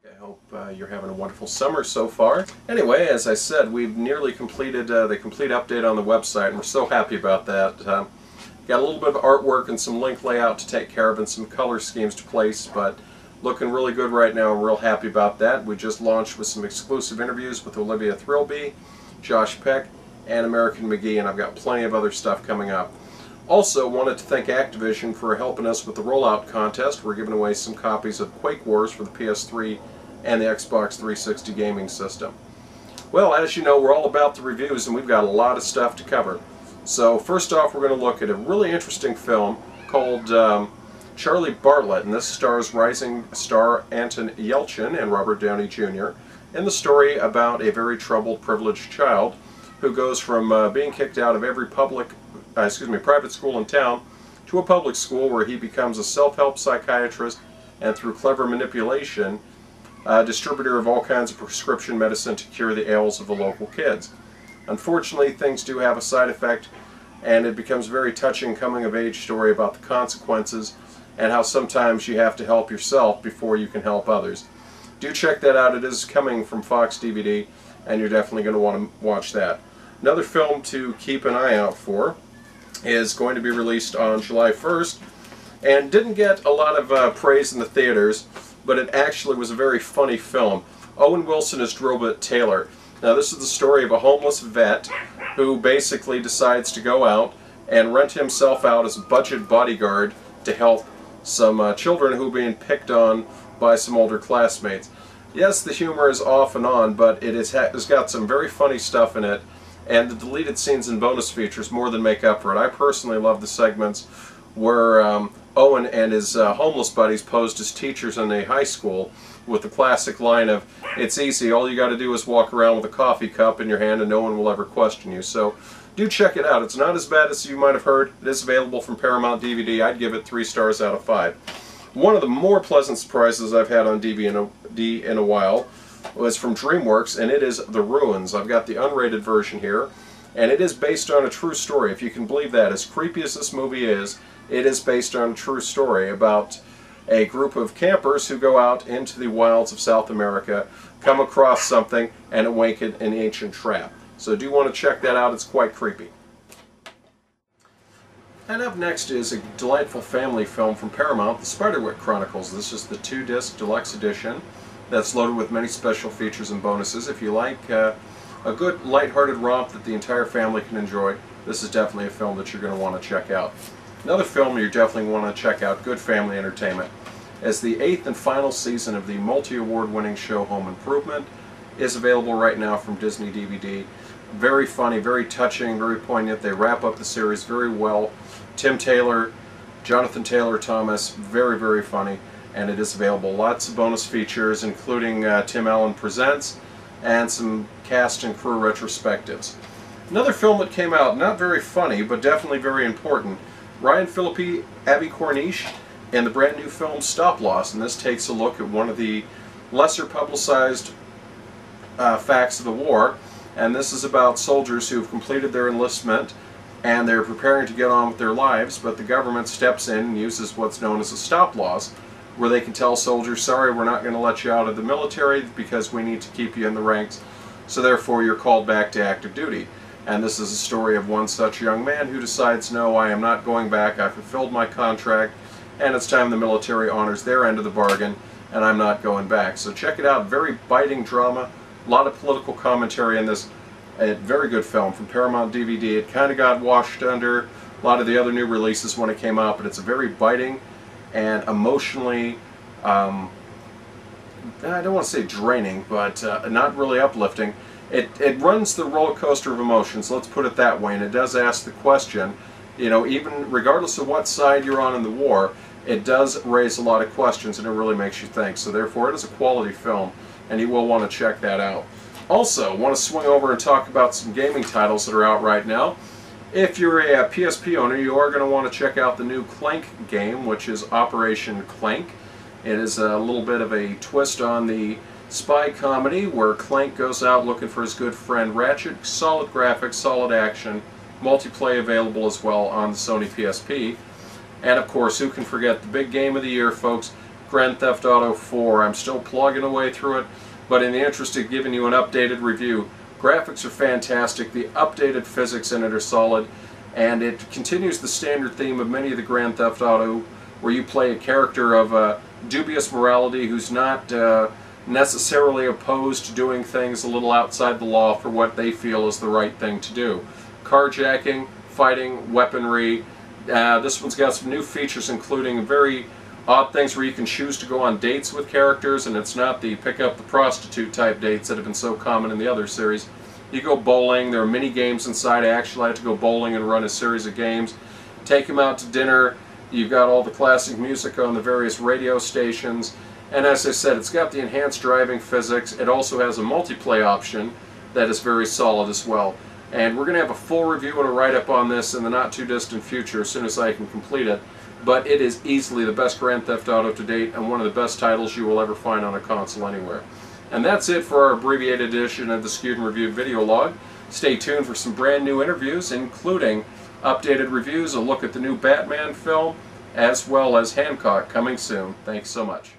I hope you're having a wonderful summer so far. Anyway, as I said, we've nearly completed the complete update on the website, and we're so happy about that. Got a little bit of artwork and some link layout to take care of and some color schemes to place, but looking really good right now. I'm real happy about that. We just launched with some exclusive interviews with Olivia Drillbit, Josh Peck, and American McGee, and I've got plenty of other stuff coming up. Also, wanted to thank Activision for helping us with the rollout contest. We're giving away some copies of Quake Wars for the PS3 and the Xbox 360 gaming system. Well, as you know, we're all about the reviews, and we've got a lot of stuff to cover. So first off, we're going to look at a really interesting film called Charlie Bartlett, and this stars rising star Anton Yelchin and Robert Downey Jr. in the story about a very troubled, privileged child who goes from being kicked out of every private school in town to a public school where he becomes a self-help psychiatrist and, through clever manipulation, distributor of all kinds of prescription medicine to cure the ails of the local kids. Unfortunately, things do have a side effect, and it becomes a very touching coming-of-age story about the consequences and how sometimes you have to help yourself before you can help others. Do check that out. It is coming from Fox DVD, and you're definitely going to want to watch that. Another film to keep an eye out for is going to be released on July 1st, and didn't get a lot of praise in the theaters, but it actually was a very funny film. Owen Wilson is Drillbit Taylor. Now, this is the story of a homeless vet who basically decides to go out and rent himself out as a budget bodyguard to help some children who are being picked on by some older classmates. Yes, the humor is off and on, but it's got some very funny stuff in it, and the deleted scenes and bonus features more than make up for it. I personally love the segments where Owen and his homeless buddies posed as teachers in a high school with the classic line of, "It's easy, all you got to do is walk around with a coffee cup in your hand and no one will ever question you." So do check it out. It's not as bad as you might have heard. It is available from Paramount DVD. I'd give it 3 stars out of 5. One of the more pleasant surprises I've had on DVD in a while was from DreamWorks, and it is The Ruins. I've got the unrated version here, and it is based on a true story, if you can believe that. As creepy as this movie is, it is based on a true story about a group of campers who go out into the wilds of South America, come across something, and awaken an ancient trap. So do want to check that out. It's quite creepy. And up next is a delightful family film from Paramount, the Spiderwick Chronicles. This is the 2-disc deluxe edition that's loaded with many special features and bonuses. If you like a good lighthearted romp that the entire family can enjoy, this is definitely a film that you're going to want to check out. Another film you definitely want to check out, good family entertainment, as the 8th and final season of the multi-award winning show Home Improvement is available right now from Disney DVD. Very funny, very touching, very poignant. They wrap up the series very well. Tim Taylor, Jonathan Taylor Thomas, very, very funny, and it is available. Lots of bonus features, including Tim Allen Presents and some cast and crew retrospectives. Another film that came out, not very funny, but definitely very important, Ryan Phillippe, Abbie Cornish, and the brand new film Stop Loss, and this takes a look at one of the lesser publicized facts of the war, and this is about soldiers who've completed their enlistment and they're preparing to get on with their lives, but the government steps in and uses what's known as a stop loss, where they can tell soldiers, sorry, we're not going to let you out of the military because we need to keep you in the ranks, so therefore you're called back to active duty. And this is a story of one such young man who decides, no, I am not going back, I fulfilled my contract, and it's time the military honors their end of the bargain, and I'm not going back. So check it out, very biting drama, a lot of political commentary in this. A very good film from Paramount DVD. It kind of got washed under a lot of the other new releases when it came out, but it's a very biting and emotionally, I don't want to say draining, but not really uplifting. It runs the roller coaster of emotions, let's put it that way, and it does ask the question, you know, even regardless of what side you're on in the war, it does raise a lot of questions, and it really makes you think. So therefore, it is a quality film, and you will want to check that out. Also, want to swing over and talk about some gaming titles that are out right now. If you're a PSP owner, you are going to want to check out the new Clank game, which is Operation Clank. It is a little bit of a twist on the spy comedy where Clank goes out looking for his good friend Ratchet. Solid graphics, solid action, multiplayer available as well on the Sony PSP. And of course, who can forget the big game of the year, folks, Grand Theft Auto 4. I'm still plugging away through it, but in the interest of giving you an updated review, graphics are fantastic, the updated physics in it are solid, and it continues the standard theme of many of the Grand Theft Auto, where you play a character of dubious morality who's not necessarily opposed to doing things a little outside the law for what they feel is the right thing to do. Carjacking, fighting, weaponry. This one's got some new features, including very odd things where you can choose to go on dates with characters, and it's not the pick up the prostitute type dates that have been so common in the other series. You go bowling, there are mini games inside. I actually like to go bowling and run a series of games. Take them out to dinner. You've got all the classic music on the various radio stations. And as I said, it's got the enhanced driving physics. It also has a multiplay option that is very solid as well. And we're going to have a full review and a write-up on this in the not-too-distant future as soon as I can complete it. But it is easily the best Grand Theft Auto to date and one of the best titles you will ever find on a console anywhere. And that's it for our abbreviated edition of the Skewed and Reviewed video log. Stay tuned for some brand new interviews, including updated reviews, a look at the new Batman film, as well as Hancock coming soon. Thanks so much.